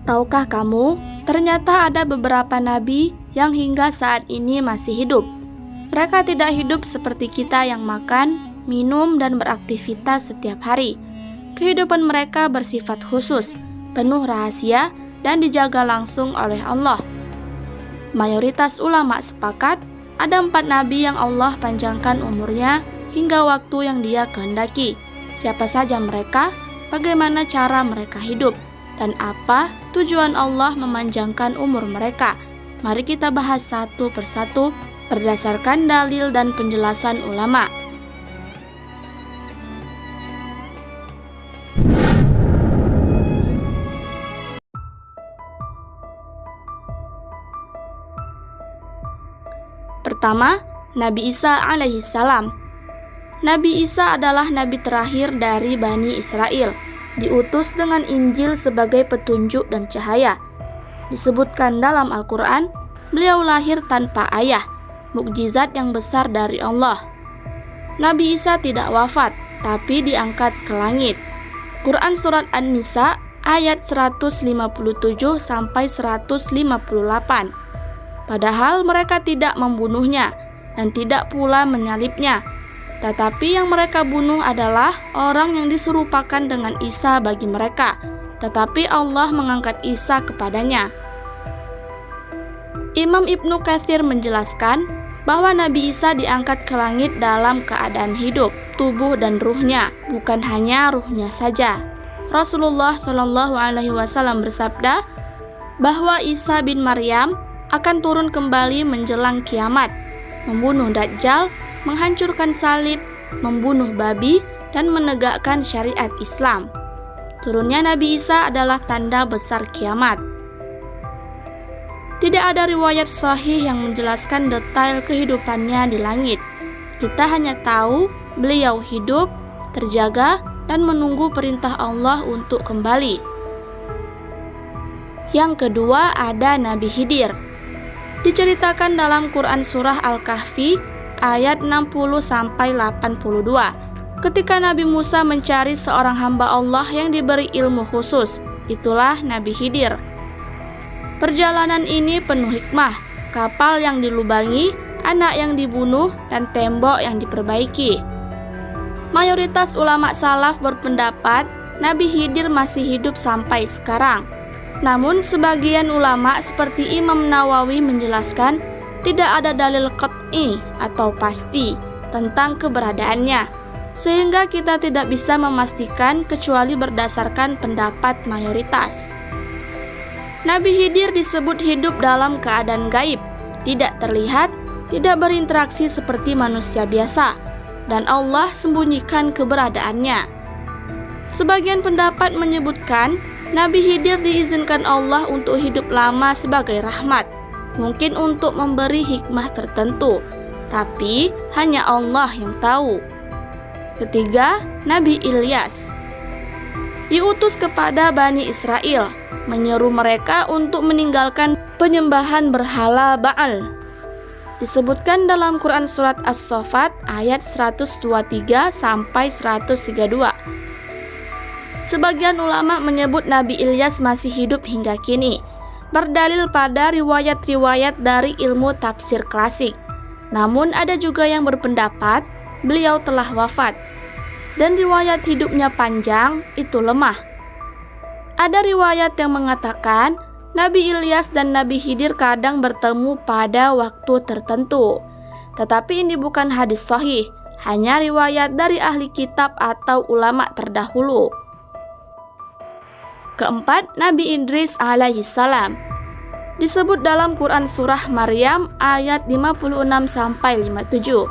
Tahukah kamu, ternyata ada beberapa nabi yang hingga saat ini masih hidup. Mereka tidak hidup seperti kita yang makan, minum, dan beraktivitas setiap hari. Kehidupan mereka bersifat khusus, penuh rahasia, dan dijaga langsung oleh Allah. Mayoritas ulama sepakat, ada 4 nabi yang Allah panjangkan umurnya hingga waktu yang Dia kehendaki. Siapa saja mereka, bagaimana cara mereka hidup, dan apa tujuan Allah memanjangkan umur mereka. Mari kita bahas satu persatu berdasarkan dalil dan penjelasan ulama. Pertama, Nabi Isa alaihissalam. Nabi Isa adalah nabi terakhir dari Bani Israel, diutus dengan Injil sebagai petunjuk dan cahaya. Disebutkan dalam Al-Quran, beliau lahir tanpa ayah, mukjizat yang besar dari Allah. Nabi Isa tidak wafat, tapi diangkat ke langit. Quran Surat An-Nisa ayat 157-158. Padahal mereka tidak membunuhnya dan tidak pula menyalibnya. Tetapi yang mereka bunuh adalah orang yang diserupakan dengan Isa bagi mereka. Tetapi Allah mengangkat Isa kepadanya. Imam Ibnu Katsir menjelaskan bahwa Nabi Isa diangkat ke langit dalam keadaan hidup, tubuh dan ruhnya, bukan hanya ruhnya saja. Rasulullah SAW bersabda bahwa Isa bin Maryam akan turun kembali menjelang kiamat, membunuh Dajjal, menghancurkan salib, membunuh babi, dan menegakkan syariat Islam. Turunnya Nabi Isa adalah tanda besar kiamat. Tidak ada riwayat sahih yang menjelaskan detail kehidupannya di langit. Kita hanya tahu beliau hidup, terjaga, dan menunggu perintah Allah untuk kembali. Yang kedua ada Nabi Khidir. Diceritakan dalam Quran Surah Al-Kahfi ayat 60-82. Ketika Nabi Musa mencari seorang hamba Allah yang diberi ilmu khusus, itulah Nabi Khidir. Perjalanan ini penuh hikmah, kapal yang dilubangi, anak yang dibunuh, dan tembok yang diperbaiki. Mayoritas ulama salaf berpendapat Nabi Khidir masih hidup sampai sekarang. Namun sebagian ulama seperti Imam Nawawi menjelaskan tidak ada dalil qat'i atau pasti tentang keberadaannya, sehingga kita tidak bisa memastikan kecuali berdasarkan pendapat mayoritas. Nabi Khidir disebut hidup dalam keadaan gaib, tidak terlihat, tidak berinteraksi seperti manusia biasa, dan Allah sembunyikan keberadaannya. Sebagian pendapat menyebutkan Nabi Khidir diizinkan Allah untuk hidup lama sebagai rahmat, mungkin untuk memberi hikmah tertentu, tapi hanya Allah yang tahu. Ketiga, Nabi Ilyas diutus kepada Bani Israel, menyeru mereka untuk meninggalkan penyembahan berhala Baal. Disebutkan dalam Quran Surat As-Saffat ayat 123-132. Sebagian ulama menyebut Nabi Ilyas masih hidup hingga kini, berdalil pada riwayat-riwayat dari ilmu tafsir klasik. Namun ada juga yang berpendapat beliau telah wafat, dan riwayat hidupnya panjang itu lemah. Ada riwayat yang mengatakan Nabi Ilyas dan Nabi Khidir kadang bertemu pada waktu tertentu. Tetapi ini bukan hadis sahih, hanya riwayat dari ahli kitab atau ulama terdahulu. Keempat, Nabi Idris alaihissalam. Disebut dalam Quran Surah Maryam ayat 56-57.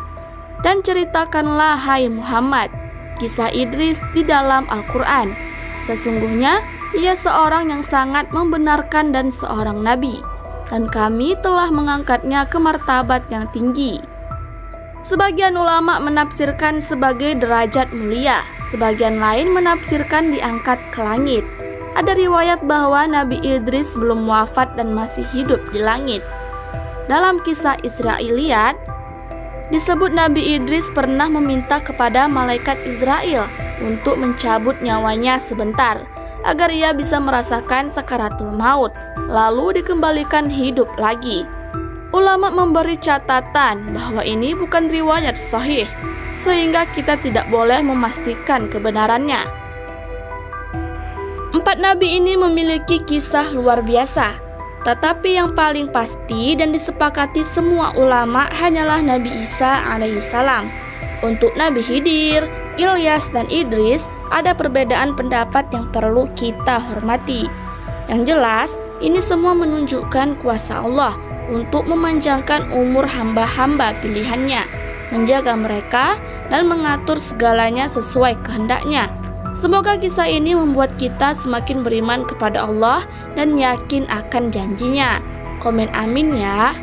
Dan ceritakanlah hai Muhammad kisah Idris di dalam Al-Quran. Sesungguhnya ia seorang yang sangat membenarkan dan seorang nabi, dan kami telah mengangkatnya ke martabat yang tinggi. Sebagian ulama menafsirkan sebagai derajat mulia, sebagian lain menafsirkan diangkat ke langit. Ada riwayat bahwa Nabi Idris belum wafat dan masih hidup di langit. Dalam kisah Israiliyat, disebut Nabi Idris pernah meminta kepada malaikat Israel untuk mencabut nyawanya sebentar, agar ia bisa merasakan sakaratul maut, lalu dikembalikan hidup lagi. Ulama memberi catatan bahwa ini bukan riwayat sahih, sehingga kita tidak boleh memastikan kebenarannya. 4 nabi ini memiliki kisah luar biasa, tetapi yang paling pasti dan disepakati semua ulama hanyalah Nabi Isa alaihissalam. Untuk Nabi Khidir, Ilyas, dan Idris ada perbedaan pendapat yang perlu kita hormati. Yang jelas, ini semua menunjukkan kuasa Allah untuk memanjangkan umur hamba-hamba pilihannya, menjaga mereka, dan mengatur segalanya sesuai kehendaknya. Semoga kisah ini membuat kita semakin beriman kepada Allah dan yakin akan janjinya. Komen amin ya.